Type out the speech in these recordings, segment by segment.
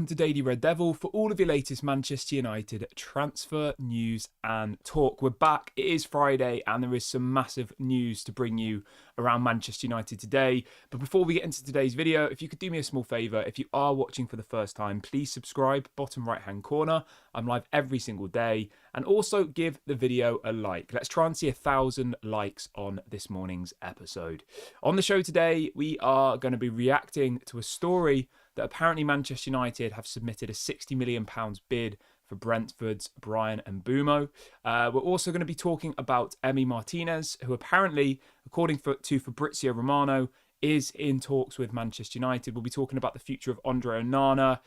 welcome to Daily Red Devil for all of your latest Manchester United transfer news and talk. We're back, it is Friday, and there is some massive news to bring you around Manchester United today. But before we get into today's video, if you could do me a small favour, if you are watching for the first time, please subscribe, bottom right hand corner. I'm live every single day. And also give the video a like. Let's try and see 1,000 likes on this morning's episode. On the show today, we are going to be reacting to a story that apparently Manchester United have submitted a £60 million bid for Brentford's Bryan Mbeumo. We're also going to be talking about Martinez, who apparently, according to Fabrizo Romano, is in talks with Manchester United. We'll be talking about the future of Andre Onana.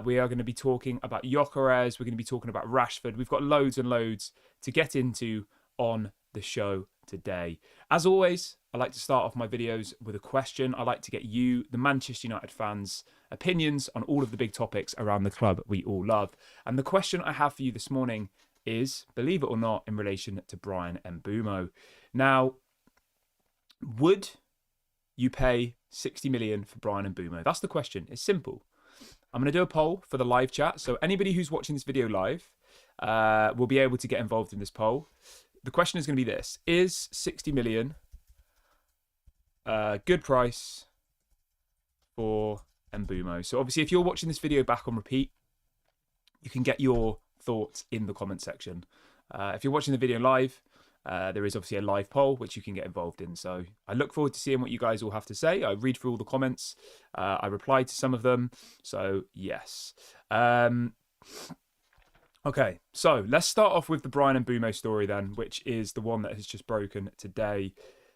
We are going to be talking about Gyökeres. We're going to be talking about Rashford. We've got loads and loads to get into on the show today. As always, I like to start off my videos with a question. I like to get you, the Manchester United fans, opinions on all of the big topics around the club we all love. And the question I have for you this morning is, believe it or not, in relation to Bryan Mbeumo. Now, would you pay 60 million for Bryan Mbeumo? That's the question. It's simple. I'm going to do a poll for the live chat. So anybody who's watching this video live will be able to get involved in this poll. The question is going to be this. Is 60 million a good price for Mbeumo? So obviously, if you're watching this video back on repeat, you can get your thoughts in the comment section. If you're watching the video live, there is obviously a live poll which you can get involved in. So I look forward to seeing what you guys all have to say. I read through all the comments. I reply to some of them. So yes. Okay, so let's start off with the Bryan Mbeumo story then, which is the one that has just broken today.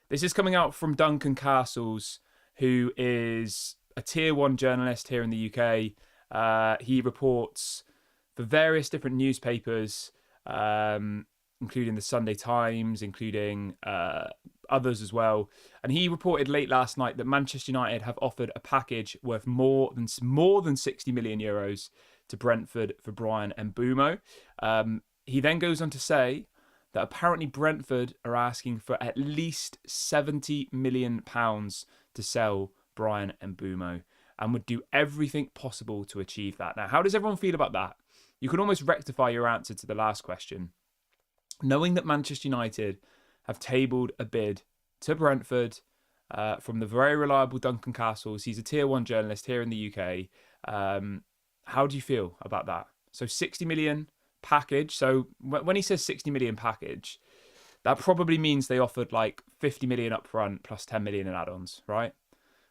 This is coming out from Duncan Castles, who is a tier 1 journalist here in the UK. He reports for various different newspapers, including the Sunday Times, including others as well. And he reported late last night that Manchester United have offered a package worth more than 60 million euros to Brentford for Bryan Mbeumo. He then goes on to say that apparently Brentford are asking for at least £70 million to sell Bryan Mbeumo and would do everything possible to achieve that. Now, how does everyone feel about that? You can almost rectify your answer to the last question. Knowing that Manchester United have tabled a bid to Brentford from the very reliable Duncan Castles. He's a tier 1 journalist here in the UK. How do you feel about that? So 60 million package. So when he says 60 million package, that probably means they offered like 50 million up front plus 10 million in add-ons, right?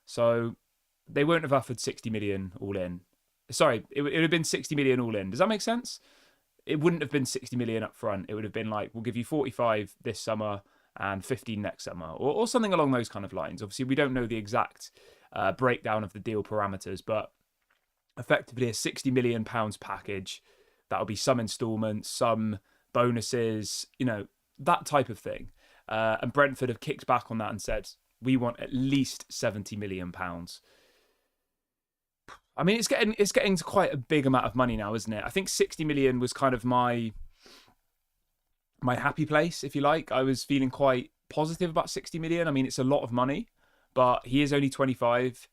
So they won't have offered 60 million all in. Sorry, it would have been 60 million all in. Does that make sense? It wouldn't have been 60 million up front. It would have been like, we'll give you 45 this summer and 15 next summer, or something along those kind of lines. Obviously, we don't know the exact breakdown of the deal parameters, but effectively a 60 million pounds package. That'll be some installments, some bonuses, you know, that type of thing. And Brentford have kicked back on that and said, we want at least 70 million pounds. I mean, it's getting to quite a big amount of money now, isn't it? I think 60 million was kind of my happy place, if you like. I was feeling quite positive about 60 million. I mean, it's a lot of money, but he is only 25.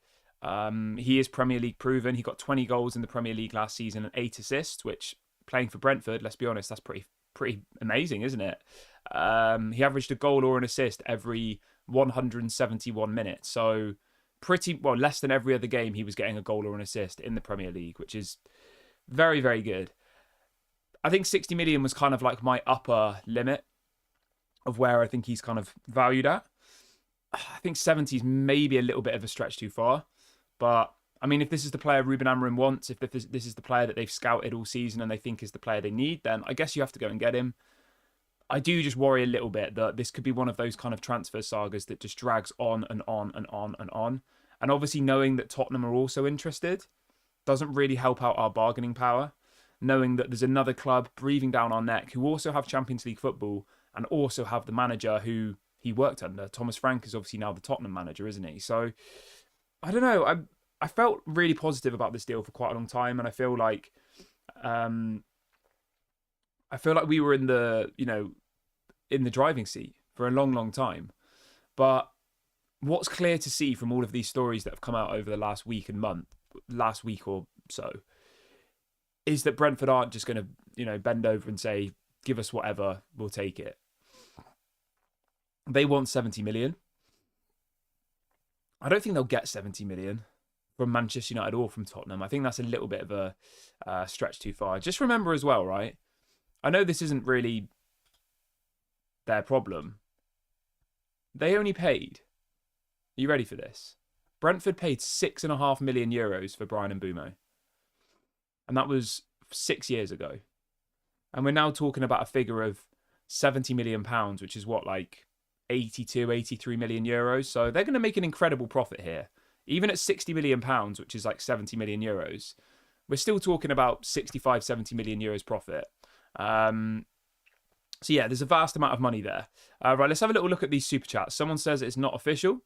He is Premier League proven. He got 20 goals in the Premier League last season and 8 assists, which, playing for Brentford, let's be honest, that's pretty amazing, isn't it? He averaged a goal or an assist every 171 minutes. So less than every other game he was getting a goal or an assist in the Premier League, which is very, very good. I think 60 million was kind of like my upper limit of where I think he's kind of valued at. I think 70 is maybe a little bit of a stretch too far. But, I mean, if this is the player Ruben Amorim wants, if this is the player that they've scouted all season and they think is the player they need, then I guess you have to go and get him. I do just worry a little bit that this could be one of those kind of transfer sagas that just drags on and on and on and on. And obviously knowing that Tottenham are also interested doesn't really help out our bargaining power. Knowing that there's another club breathing down our neck who also have Champions League football and also have the manager who he worked under. Thomas Frank is obviously now the Tottenham manager, isn't he? So, I don't know. I felt really positive about this deal for quite a long time, and I feel like we were in the driving seat for a long, long time. But what's clear to see from all of these stories that have come out over the last week or so, is that Brentford aren't just going to, bend over and say, give us whatever, we'll take it. They want 70 million. I don't think they'll get 70 million from Manchester United or from Tottenham. I think that's a little bit of a stretch too far. Just remember as well, right? I know this isn't really their problem. They only paid, are you ready for this? Brentford paid €6.5 million for Bryan Mbeumo. And that was 6 years ago. And we're now talking about a figure of £70 million, which is what, like 82, 83 million euros. So they're going to make an incredible profit here. Even at £60 million, which is like 70 million euros, we're still talking about 65, 70 million euros profit. So yeah, there's a vast amount of money there. Right, let's have a little look at these super chats. Someone says it's not official.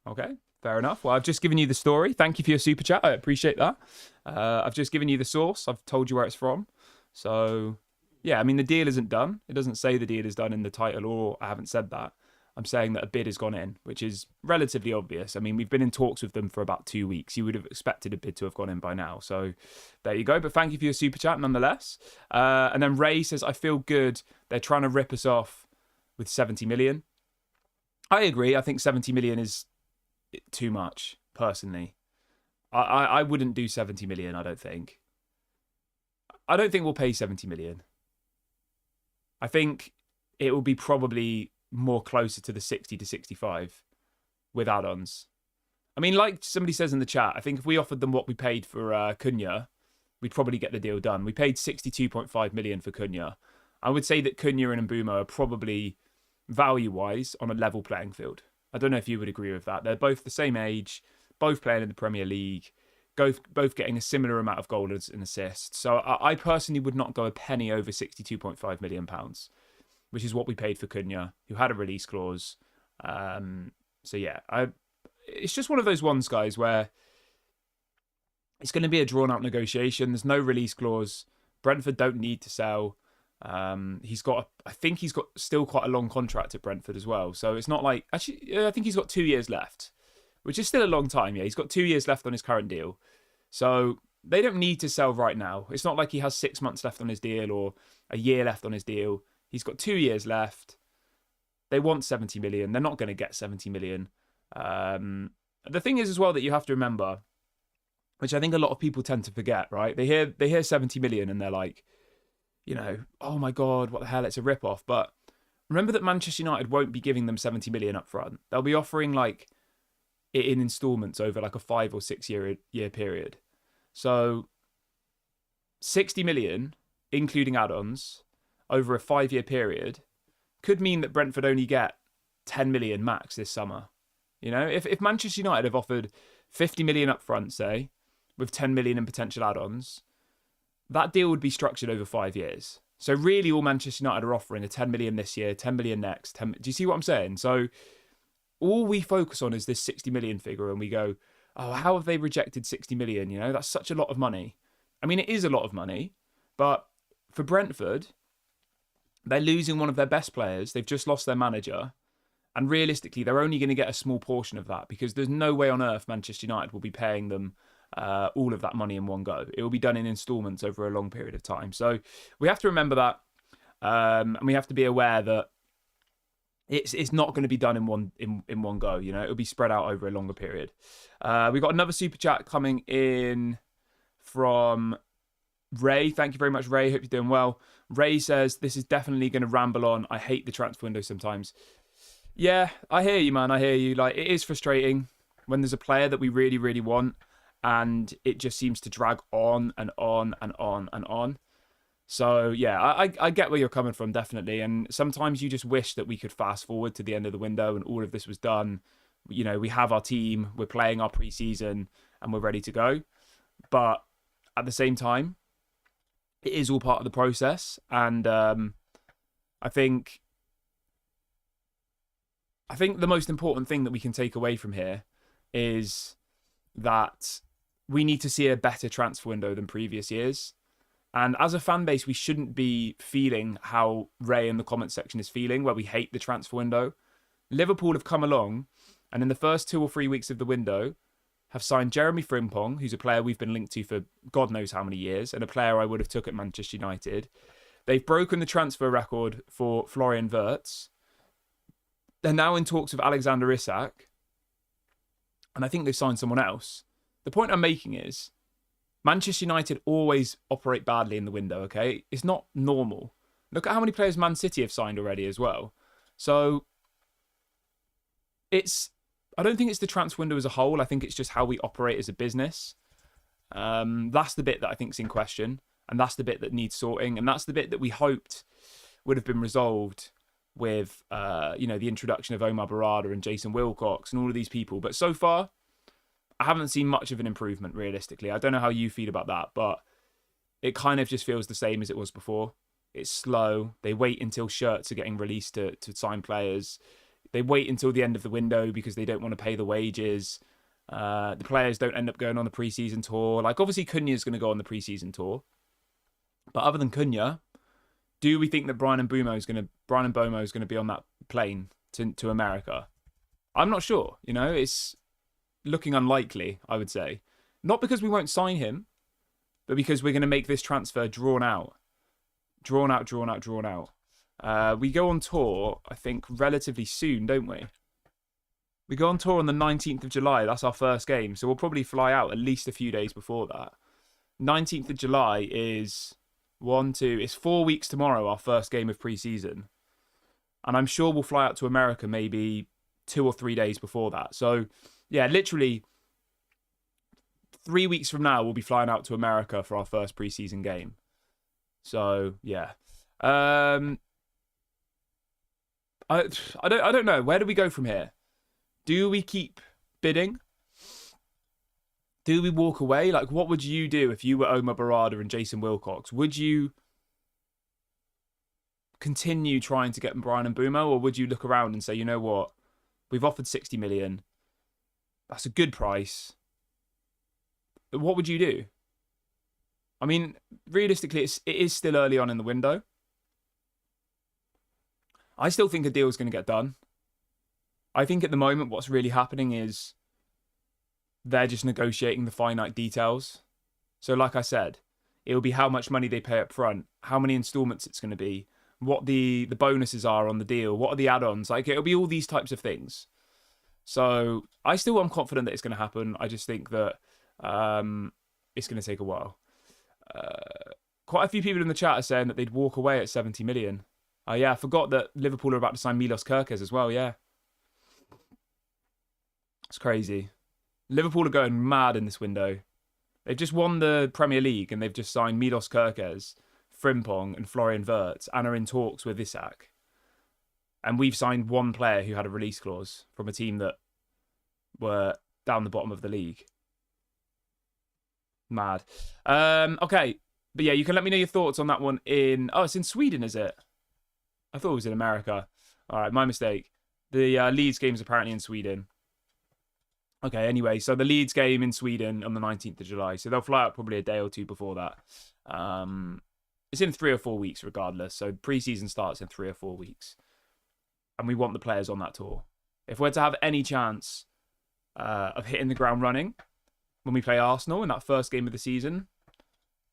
Okay, fair enough. Well, I've just given you the story. Thank you for your super chat. I appreciate that. I've just given you the source. I've told you where it's from. So yeah, I mean, the deal isn't done. It doesn't say the deal is done in the title, or I haven't said that. I'm saying that a bid has gone in, which is relatively obvious. I mean, we've been in talks with them for about 2 weeks. You would have expected a bid to have gone in by now. So there you go. But thank you for your super chat nonetheless. And then Ray says, I feel good. They're trying to rip us off with 70 million. I agree. I think 70 million is too much, personally. I wouldn't do 70 million, I don't think. I don't think we'll pay 70 million. I think it will be probably more closer to the 60 to 65 with add-ons. I mean, like somebody says in the chat, I think if we offered them what we paid for Cunha, we'd probably get the deal done. We paid 62.5 million for Cunha. I would say that Cunha and Mbeumo are probably, value-wise, on a level playing field. I don't know if you would agree with that. They're both the same age, both playing in the Premier League, both getting a similar amount of goals and assists. So I personally would not go a penny over £62.5 million, which is what we paid for Cunha, who had a release clause. So yeah, it's just one of those ones, guys, where it's going to be a drawn-out negotiation. There's no release clause. Brentford don't need to sell. I think he's got still quite a long contract at Brentford as well. So it's not like, actually, I think he's got 2 years left, which is still a long time. Yeah, he's got 2 years left on his current deal. So they don't need to sell right now. It's not like he has 6 months left on his deal or a year left on his deal. He's got 2 years left. They want 70 million. They're not going to get 70 million. The thing is as well that you have to remember, which I think a lot of people tend to forget, right? They hear 70 million and they're like, oh my God, what the hell? It's a rip-off. But remember that Manchester United won't be giving them 70 million up front. They'll be offering like it in installments over like a 5 or 6 year period. So 60 million, including add-ons, over a 5-year period, could mean that Brentford only get 10 million max this summer. If Manchester United have offered 50 million up front, say, with 10 million in potential add-ons, that deal would be structured over 5 years. So really all Manchester United are offering are 10 million this year, 10 million next. Do you see what I'm saying? So all we focus on is this 60 million figure and we go, oh, how have they rejected 60 million? That's such a lot of money. I mean, it is a lot of money, but for Brentford, they're losing one of their best players. They've just lost their manager. And realistically, they're only going to get a small portion of that because there's no way on earth Manchester United will be paying them all of that money in one go. It will be done in installments over a long period of time. So we have to remember that. And we have to be aware that it's not going to be done in one go. It'll be spread out over a longer period. We've got another super chat coming in from Ray. Thank you very much, Ray. Hope you're doing well. Ray says, this is definitely going to ramble on. I hate the transfer window sometimes. Yeah, I hear you, man. I hear you. Like, it is frustrating when there's a player that we really, really want and it just seems to drag on and on and on and on. So, yeah, I get where you're coming from, definitely. And sometimes you just wish that we could fast forward to the end of the window and all of this was done. We have our team, we're playing our pre-season and we're ready to go. But at the same time, it is all part of the process. And I think the most important thing that we can take away from here is that we need to see a better transfer window than previous years. And as a fan base, we shouldn't be feeling how Ray in the comment section is feeling, where we hate the transfer window. Liverpool have come along, and in the first 2 or 3 weeks of the window, have signed Jeremy Frimpong, who's a player we've been linked to for God knows how many years, and a player I would have took at Manchester United. They've broken the transfer record for Florian Wirtz. They're now in talks with Alexander Isak. And I think they've signed someone else. The point I'm making is Manchester United always operate badly in the window, okay? It's not normal. Look at how many players Man City have signed already as well. So I don't think it's the transfer window as a whole. I think it's just how we operate as a business. That's the bit that I think is in question. And that's the bit that needs sorting. And that's the bit that we hoped would have been resolved with, the introduction of Omar Barada and Jason Wilcox and all of these people. But so far, I haven't seen much of an improvement, realistically. I don't know how you feel about that, but it kind of just feels the same as it was before. It's slow. They wait until shirts are getting released to sign players. They wait until the end of the window because they don't want to pay the wages. The players don't end up going on the preseason tour. Like, obviously, Cunha's going to go on the preseason tour. But other than Cunha, do we think that Bryan Mbeumo is going to be on that plane to America? I'm not sure. It's looking unlikely, I would say. Not because we won't sign him, but because we're going to make this transfer drawn out. Drawn out. We go on tour, I think, relatively soon, don't we? We go on tour on the 19th of July. That's our first game. So we'll probably fly out at least a few days before that. 19th of July is it's 4 weeks tomorrow, our first game of pre-season. And I'm sure we'll fly out to America maybe 2 or 3 days before that. So, yeah, literally 3 weeks from now, we'll be flying out to America for our first pre-season game. So, yeah. I don't know. Where do we go from here? Do we keep bidding? Do we walk away? Like, what would you do if you were Omar Barada and Jason Wilcox? Would you continue trying to get Bryan Mbeumo, or would you look around and say, you know what? We've offered 60 million. That's a good price. What would you do? I mean, realistically, it is still early on in the window. I still think a deal is going to get done. I think at the moment what's really happening is they're just negotiating the finite details. So like I said, it'll be how much money they pay up front, how many installments it's going to be, what the bonuses are on the deal, what are the add-ons. Like, it'll be all these types of things. So I still am confident that it's going to happen. I just think that it's going to take a while. Quite a few people in the chat are saying that they'd walk away at 70 million. Yeah, I forgot that Liverpool are about to sign Milos Kerkez as well, yeah. It's crazy. Liverpool are going mad in this window. They've just won the Premier League and they've just signed Milos Kerkez, Frimpong and Florian Wirtz and are in talks with Isak. And we've signed one player who had a release clause from a team that were down the bottom of the league. Mad. Okay. But yeah, you can let me know your thoughts on that one it's in Sweden, is it? I thought it was in America. All right, my mistake. The Leeds game is apparently in Sweden. Okay, anyway, so the Leeds game in Sweden on the 19th of July. So they'll fly out probably a day or two before that. It's in 3 or 4 weeks regardless. So pre-season starts in 3 or 4 weeks. And we want the players on that tour. If we're to have any chance of hitting the ground running when we play Arsenal in that first game of the season,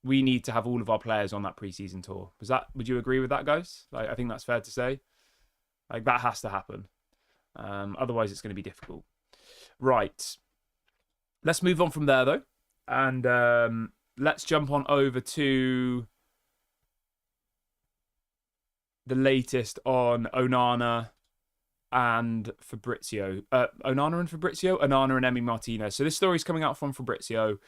we need to have all of our players on that pre-season tour. Would you agree with that, guys? Like, I think that's fair to say. Like, that has to happen. Otherwise, it's going to be difficult. Right. Let's move on from there, though. And let's jump on over to the latest on Onana and Fabrizio. Onana and Fabrizio? Onana and Emi Martinez. So this story's coming out from Fabrizio.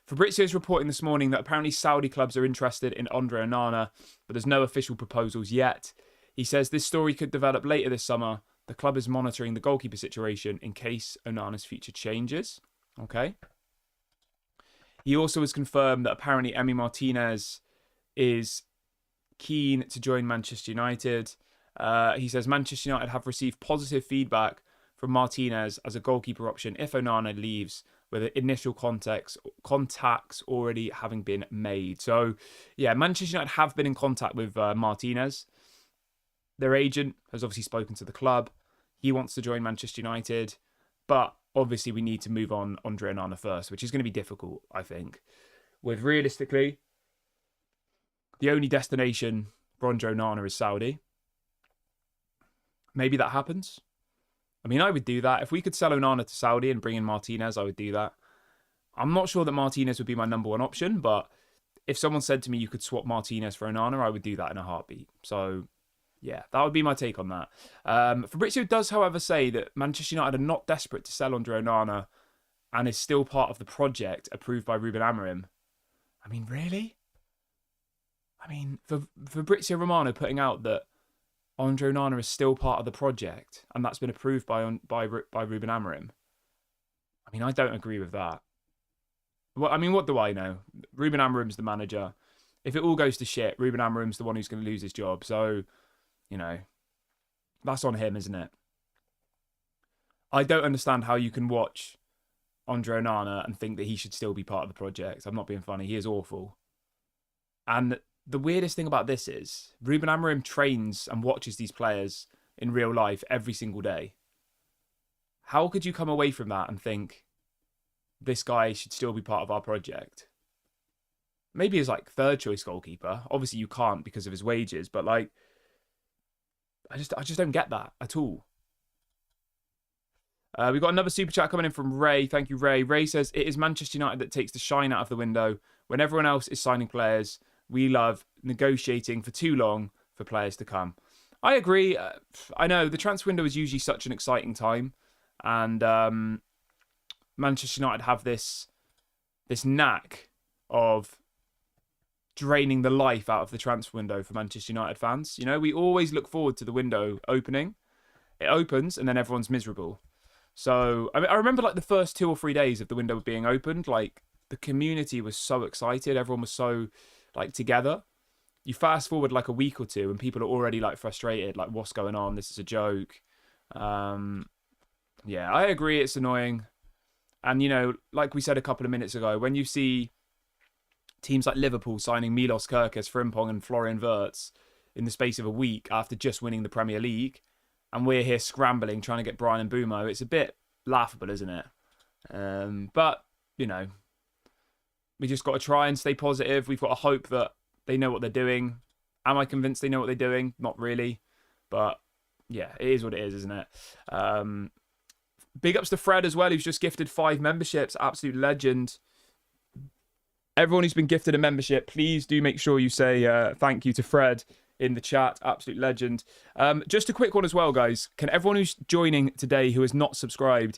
Fabrizio's reporting this morning that apparently Saudi clubs are interested in Andre Onana, but there's no official proposals yet. He says this story could develop later this summer. The club is monitoring the goalkeeper situation in case Onana's future changes. Okay. He also has confirmed that apparently Emi Martinez is keen to join Manchester United. He says Manchester United have received positive feedback from Martinez as a goalkeeper option if Onana leaves, with initial contacts already having been made. So, yeah, Manchester United have been in contact with Martinez. Their agent has obviously spoken to the club. He wants to join Manchester United. But obviously we need to move on Andre Onana first, which is going to be difficult, I think. With realistically, the only destination for Andre Onana is Saudi. Maybe that happens. I mean, I would do that. If we could sell Onana to Saudi and bring in Martinez, I would do that. I'm not sure that Martinez would be my number one option, but if someone said to me you could swap Martinez for Onana, I would do that in a heartbeat. So, yeah, that would be my take on that. Fabrizio does, however, say that Manchester United are not desperate to sell Andre Onana and is still part of the project approved by Ruben Amorim. I mean, really? I mean, Fabrizio Romano putting out that Andre Onana is still part of the project and that's been approved by Ruben Amorim. I mean, I don't agree with that. Well, I mean, what do I know? Ruben Amorim's the manager. If it all goes to shit, Ruben Amorim's the one who's going to lose his job. So, you know, that's on him, isn't it? I don't understand how you can watch Andre Onana and think that he should still be part of the project. I'm not being funny. He is awful. And the weirdest thing about this is Ruben Amorim trains and watches these players in real life every single day. How could you come away from that and think this guy should still be part of our project? Maybe as like third choice goalkeeper. Obviously you can't because of his wages, but like I just don't get that at all. We've got another super chat coming in from Ray. Thank you, Ray. Ray says, it is Manchester United that takes the shine out of the window. When everyone else is signing players, we love negotiating for too long for players to come. I agree. I know the transfer window is usually such an exciting time. And Manchester United have this knack of draining the life out of the transfer window for Manchester United fans. You know, we always look forward to the window opening. It opens and then everyone's miserable. So, I mean, I remember like the first 2 or 3 days of the window being opened, like the community was so excited. Everyone was so like together. You fast forward like a week or two and people are already like frustrated. Like, what's going on? This is a joke. Yeah, I agree. It's annoying. And, you know, like we said a couple of minutes ago, when you see teams like Liverpool signing Milos Kerkez, Frimpong and Florian Wirtz in the space of a week after just winning the Premier League, and we're here scrambling, trying to get Bryan Mbeumo, it's a bit laughable, isn't it? But, you know, we just got to try and stay positive. We've got to hope that they know what they're doing. Am I convinced they know what they're doing? Not really. But, yeah, it is what it is, isn't it? Big ups to Fred as well, who's just gifted 5 memberships. Absolute legend. Everyone who's been gifted a membership, please do make sure you say thank you to Fred in the chat. Absolute legend. Just a quick one as well, guys. Can everyone who's joining today who is not subscribed,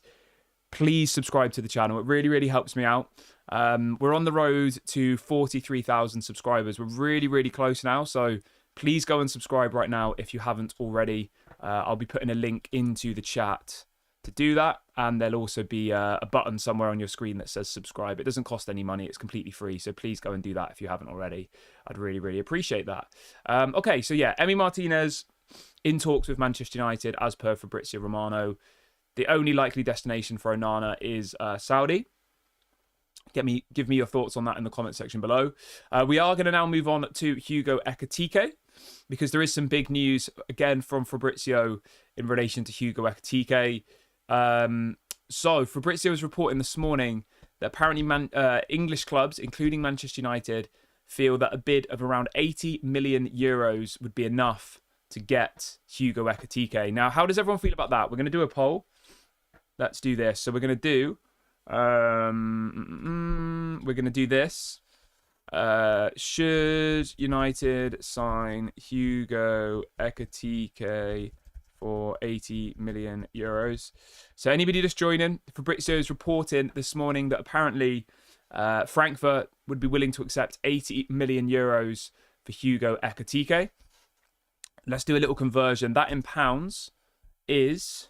please subscribe to the channel. It really, really helps me out. We're on the road to 43,000 subscribers. We're really, really close now. So please go and subscribe right now if you haven't already. I'll be putting a link into the chat to do that, and there'll also be a button somewhere on your screen that says subscribe. It doesn't cost any money, it's completely free, so please go and do that if you haven't already. I'd really, really appreciate that. Okay, so yeah, Emi Martinez in talks with Manchester United as per Fabrizio Romano. The only likely destination for Onana is Saudi. Give me your thoughts on that in the comment section below. We are going to now move on to Hugo Ekitike, because there is some big news again from Fabrizio in relation to Hugo Ekitike. So Fabrizio was reporting this morning that apparently English clubs, including Manchester United, feel that a bid of around 80 million euros would be enough to get Hugo Ekitike. Now, how does everyone feel about that? We're going to do a poll. Let's do this. So we're going to do this. Should United sign Hugo Ekitike for 80 million euros? So anybody just joining, Fabrizio is reporting this morning that apparently Frankfurt would be willing to accept 80 million euros for Hugo Ekitike. Let's do a little conversion. That in pounds is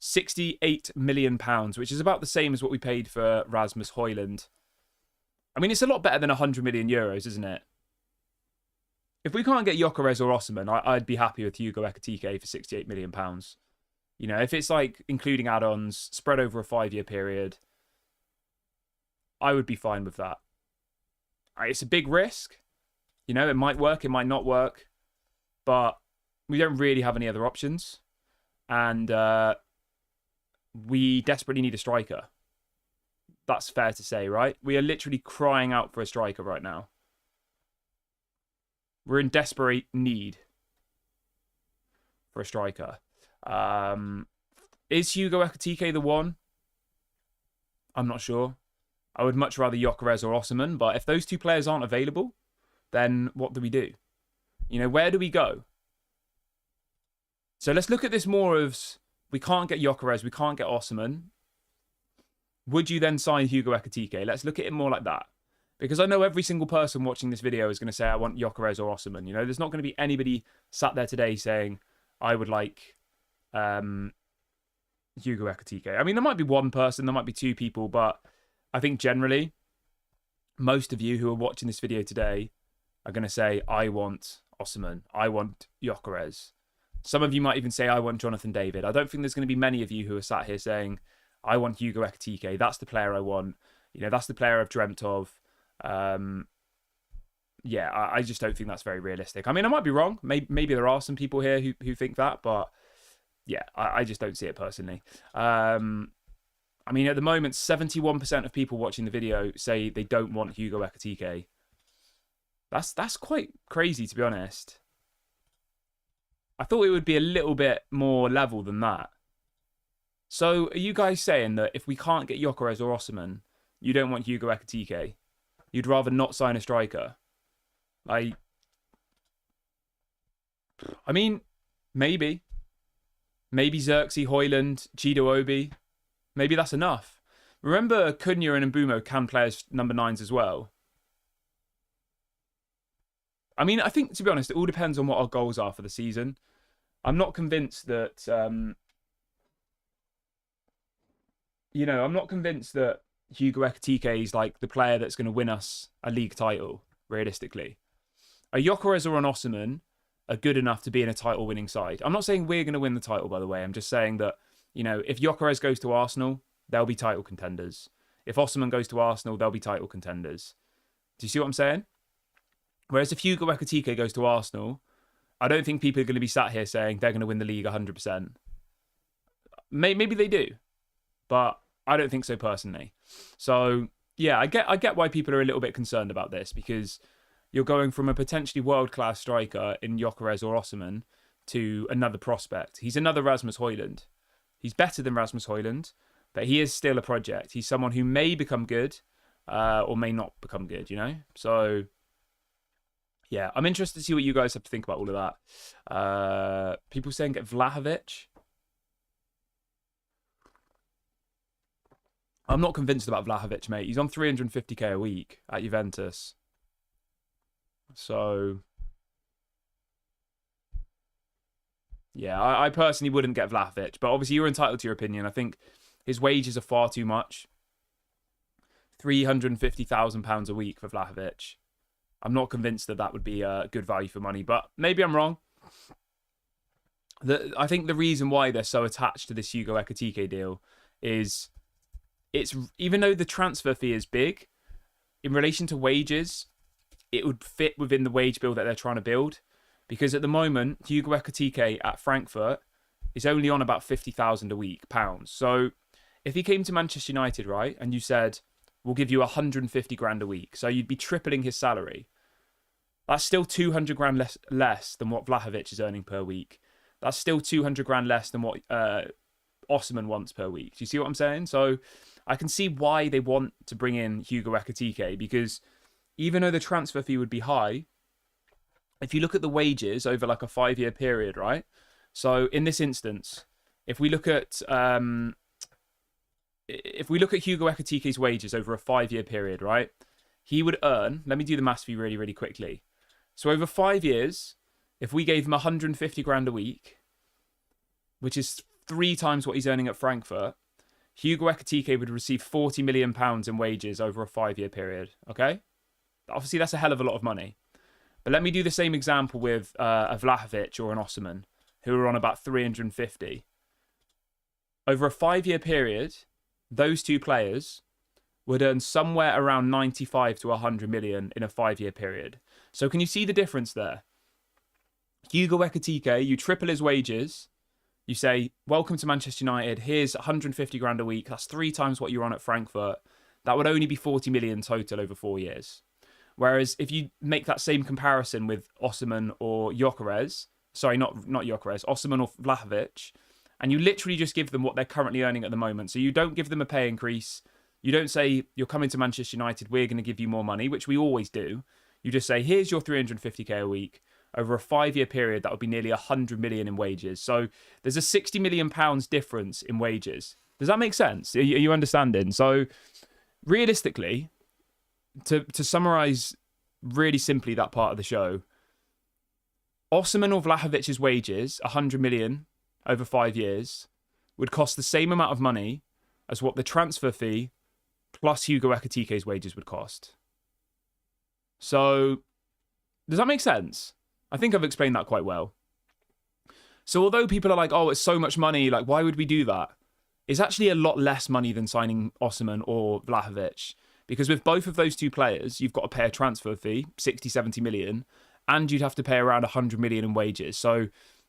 68 million pounds, which is about the same as what we paid for Rasmus Højlund. I mean, it's a lot better than 100 million euros, isn't it? If we can't get Gyökeres or Osimhen, I'd be happy with Hugo Ekitike for 68 million pounds. You know, if it's like including add-ons, spread over a 5-year period, I would be fine with that. It's a big risk. You know, it might work, it might not work, but we don't really have any other options. And we desperately need a striker. That's fair to say, right? We are literally crying out for a striker right now. We're in desperate need for a striker. Is Hugo Ekitike the one? I'm not sure. I would much rather Gyökeres or Osimhen, but if those two players aren't available, then what do we do? You know, where do we go? So let's look at this more as we can't get Gyökeres, we can't get Osimhen. Would you then sign Hugo Ekitike? Let's look at it more like that. Because I know every single person watching this video is going to say, I want Gyökeres or Osimhen. You know, there's not going to be anybody sat there today saying, I would like Hugo Ekitike. I mean, there might be one person, there might be two people, but I think generally, most of you who are watching this video today are going to say, I want Osimhen, I want Gyökeres. Some of you might even say, I want Jonathan David. I don't think there's going to be many of you who are sat here saying, I want Hugo Ekitike. That's the player I want. You know, that's the player I've dreamt of. Yeah, I just don't think that's very realistic. I mean, I might be wrong. Maybe there are some people here who think that, but yeah, I just don't see it personally. I mean, at the moment, 71% of people watching the video say they don't want Hugo Ekitike. That's quite crazy, to be honest. I thought it would be a little bit more level than that. So, are you guys saying that if we can't get Gyökeres or Osimhen, you don't want Hugo Ekitike? You'd rather not sign a striker? I mean, maybe. Maybe Xerxes, Højlund, Chido Obi. Maybe that's enough. Remember, Cunha and Mbeumo can play as number 9s as well. I mean, I think, to be honest, it all depends on what our goals are for the season. I'm not convinced that... you know, I'm not convinced that Hugo Ekitike is like the player that's going to win us a league title, realistically. A Gyökeres or an Osimhen are good enough to be in a title-winning side. I'm not saying we're going to win the title, by the way. I'm just saying that, you know, if Gyökeres goes to Arsenal, they'll be title contenders. If Osimhen goes to Arsenal, they'll be title contenders. Do you see what I'm saying? Whereas if Hugo Ekitike goes to Arsenal, I don't think people are going to be sat here saying they're going to win the league 100%. Maybe they do, but I don't think so personally. So, yeah, I get why people are a little bit concerned about this, because you're going from a potentially world-class striker in Gyökeres or Osimhen to another prospect. He's another Rasmus Højlund. He's better than Rasmus Højlund, but he is still a project. He's someone who may become good or may not become good, you know? So, yeah, I'm interested to see what you guys have to think about all of that. People saying get Vlahovic. I'm not convinced about Vlahovic, mate. He's on 350k a week at Juventus. So, yeah, I personally wouldn't get Vlahovic. But obviously, you're entitled to your opinion. I think his wages are far too much. £350,000 a week for Vlahovic. I'm not convinced that that would be a good value for money. But maybe I'm wrong. I think the reason why they're so attached to this Hugo Ekitike deal is... it's even though the transfer fee is big, in relation to wages, it would fit within the wage bill that they're trying to build. Because at the moment, Hugo Ekitike at Frankfurt is only on about 50,000 a week, pounds. So if he came to Manchester United, right, and you said, we'll give you 150 grand a week, so you'd be tripling his salary. That's still 200 grand less than what Vlahovic is earning per week. That's still 200 grand less than what Osimhen wants per week. Do you see what I'm saying? So I can see why they want to bring in Hugo Ekitike, because even though the transfer fee would be high, if you look at the wages over like a 5-year period, right? So in this instance, if we look at Hugo Ekitike's wages over a 5-year period, right? He would earn, let me do the maths for you really, really quickly. So over 5 years, if we gave him 150 grand a week, which is 3 times what he's earning at Frankfurt, Hugo Ekitike would receive £40 million in wages over a 5-year period, okay? Obviously, that's a hell of a lot of money. But let me do the same example with a Vlahovic or an Osimhen, who are on about 350. Over a 5-year period, those two players would earn somewhere around 95 to 100 million in a 5-year period. So can you see the difference there? Hugo Ekitike, you triple his wages, You say, welcome to Manchester United. Here's 150 grand a week. That's 3 times what you're on at Frankfurt. That would only be 40 million total over 4 years. Whereas if you make that same comparison with Osimhen or Gyökeres, sorry, not Gyökeres, Osimhen or Vlahovic, and you literally just give them what they're currently earning at the moment. So you don't give them a pay increase. You don't say, you're coming to Manchester United, we're going to give you more money, which we always do. You just say, here's your 350k a week. Over a 5-year period, that would be nearly 100 million in wages. So there's a 60 million pounds difference in wages. Does that make sense? Are you understanding? So realistically, to summarise really simply that part of the show, Osimhen or Vlahovic's wages, 100 million over 5 years, would cost the same amount of money as what the transfer fee plus Hugo Ekitike's wages would cost. So does that make sense? I think I've explained that quite well. So although people are like, oh, it's so much money, like, why would we do that? It's actually a lot less money than signing Osimhen or Vlahovic. Because with both of those two players, you've got to pay a transfer fee, 60, 70 million, and you'd have to pay around 100 million in wages. So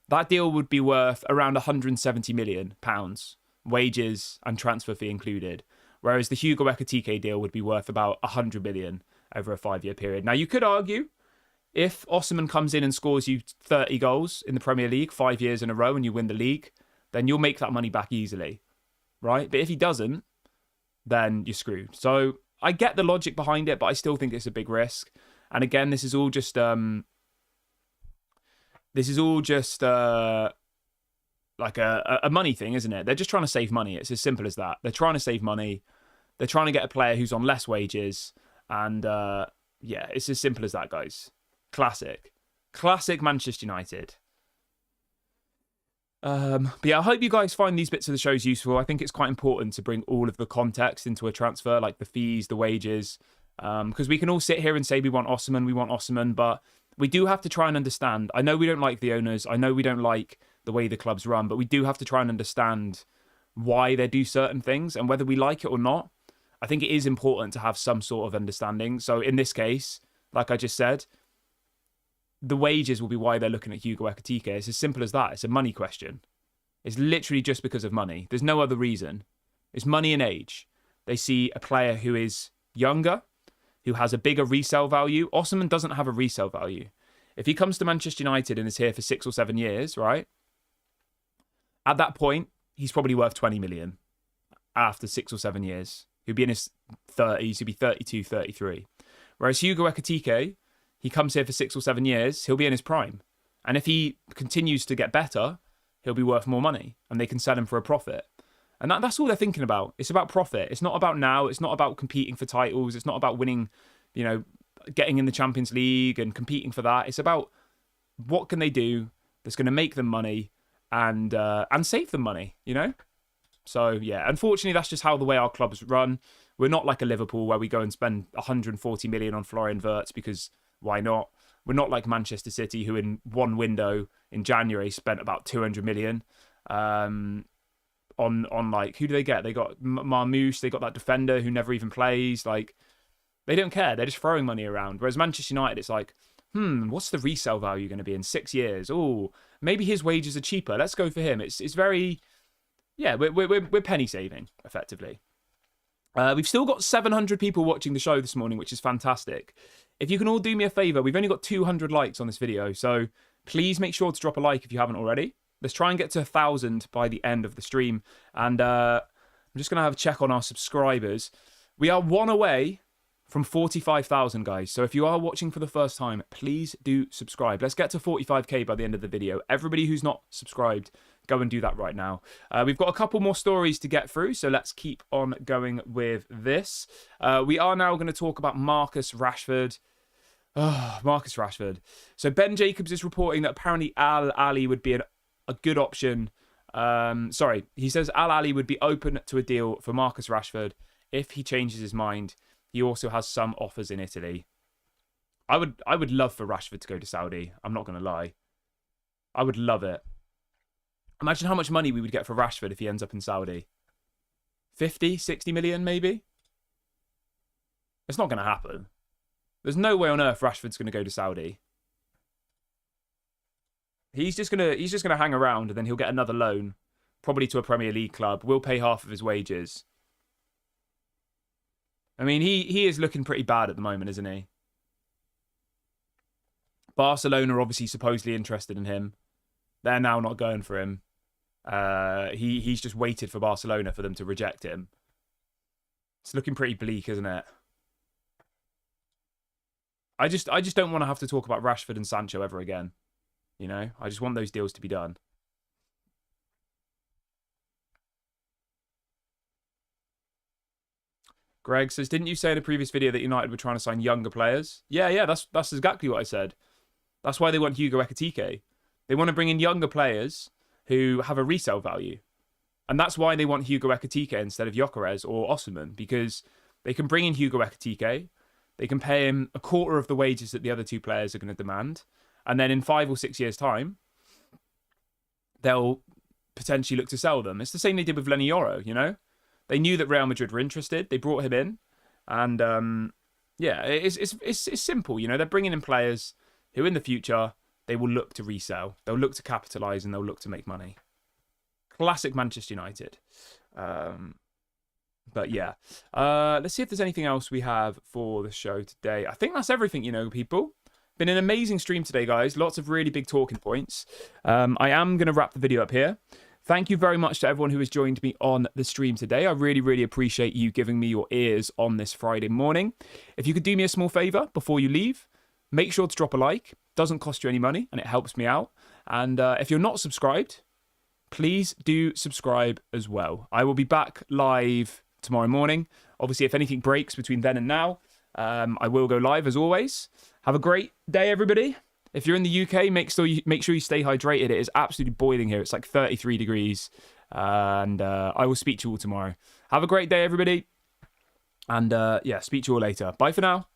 that deal would be worth around 170 million pounds, wages and transfer fee included. Whereas the Hugo Ekitike deal would be worth about 100 million over a 5-year period. Now, you could argue, if Osimhen comes in and scores you 30 goals in the Premier League 5 years in a row and you win the league, then you'll make that money back easily, right? But if he doesn't, then you're screwed. So I get the logic behind it, but I still think it's a big risk. And again, this is all just like a money thing, isn't it? They're just trying to save money. It's as simple as that. They're trying to save money. They're trying to get a player who's on less wages. And yeah, it's as simple as that, guys. Classic Manchester United. But yeah, I hope you guys find these bits of the shows useful. I think it's quite important to bring all of the context into a transfer, like the fees, the wages, because we can all sit here and say we want Osimhen, but we do have to try and understand. I know we don't like the owners. I know we don't like the way the club's run, but we do have to try and understand why they do certain things, and whether we like it or not, I think it is important to have some sort of understanding. So in this case, like I just said, the wages will be why they're looking at Hugo Ekitike. It's as simple as that. It's a money question. It's literally just because of money. There's no other reason. It's money and age. They see a player who is younger, who has a bigger resale value. Osimhen doesn't have a resale value. If he comes to Manchester United and is here for 6 or 7 years, right? At that point, he's probably worth 20 million after 6 or 7 years. He'll be in his 30s. He'll be 32, 33. Whereas Hugo Ekitike, he comes here for 6 or 7 years, he'll be in his prime. And if he continues to get better, he'll be worth more money and they can sell him for a profit. And that's all they're thinking about. It's about profit. It's not about now. It's not about competing for titles. It's not about winning, getting in the Champions League and competing for that. It's about what can they do that's going to make them money and save them money, So, yeah, unfortunately, that's just how the way our clubs run. We're not like a Liverpool where we go and spend 140 million on Florian Wirtz because why not? We're not like Manchester City, who in one window in January spent about 200 million on like, who do they get? They got Marmouche, they got that defender who never even plays. Like, they don't care. They're just throwing money around. Whereas Manchester United, it's like, what's the resale value going to be in 6 years? Oh, maybe his wages are cheaper. Let's go for him. It's very, yeah, we're penny saving effectively. We've still got 700 people watching the show this morning, which is fantastic. If you can all do me a favour, we've only got 200 likes on this video, so please make sure to drop a like if you haven't already. Let's try and get to 1,000 by the end of the stream. And I'm just going to have a check on our subscribers. We are one away from 45,000, guys. So if you are watching for the first time, please do subscribe. Let's get to 45k by the end of the video. Everybody who's not subscribed, go and do that right now. We've got a couple more stories to get through, so let's keep on going with this. We are now going to talk about Marcus Rashford. Oh, Marcus Rashford. So Ben Jacobs is reporting that apparently Al Ali would be a good option. He says Al Ali would be open to a deal for Marcus Rashford if he changes his mind. He also has some offers in Italy. I would love for Rashford to go to Saudi. I'm not going to lie. I would love it. Imagine how much money we would get for Rashford if he ends up in Saudi. 50, 60 million maybe? It's not going to happen. There's no way on earth Rashford's going to go to Saudi. He's just gonna hang around, and then he'll get another loan, probably to a Premier League club. We'll pay half of his wages. I mean, he is looking pretty bad at the moment, isn't he? Barcelona are obviously supposedly interested in him. They're now not going for him. He's just waited for Barcelona for them to reject him. It's looking pretty bleak, isn't it? I just don't want to have to talk about Rashford and Sancho ever again. You know, I just want those deals to be done. Greg says, didn't you say in a previous video that United were trying to sign younger players? Yeah, that's exactly what I said. That's why they want Hugo Ekitike. They want to bring in younger players who have a resale value. And that's why they want Hugo Ekitike instead of Gyökeres or Osimhen, because they can bring in Hugo Ekitike, they can pay him a quarter of the wages that the other two players are going to demand, and then in 5 or 6 years' time, they'll potentially look to sell them. It's the same they did with Lenny Yoro, you know? They knew that Real Madrid were interested. They brought him in. And, yeah, it's simple, you know? They're bringing in players who in the future, they will look to resell. They'll look to capitalise and they'll look to make money. Classic Manchester United. But, yeah. Let's see if there's anything else we have for the show today. I think that's everything, you know, people. Been an amazing stream today, guys. Lots of really big talking points. I am going to wrap the video up here. Thank you very much to everyone who has joined me on the stream today. I really, really appreciate you giving me your ears on this Friday morning. If you could do me a small favour before you leave, make sure to drop a like. Doesn't cost you any money and it helps me out. And if you're not subscribed, please do subscribe as well. I will be back live tomorrow morning. Obviously, if anything breaks between then and now, I will go live as always. Have a great day, everybody. If you're in the UK, make sure you stay hydrated. It is absolutely boiling here. It's like 33 degrees. And I will speak to you all tomorrow. Have a great day, everybody. And yeah, speak to you all later. Bye for now.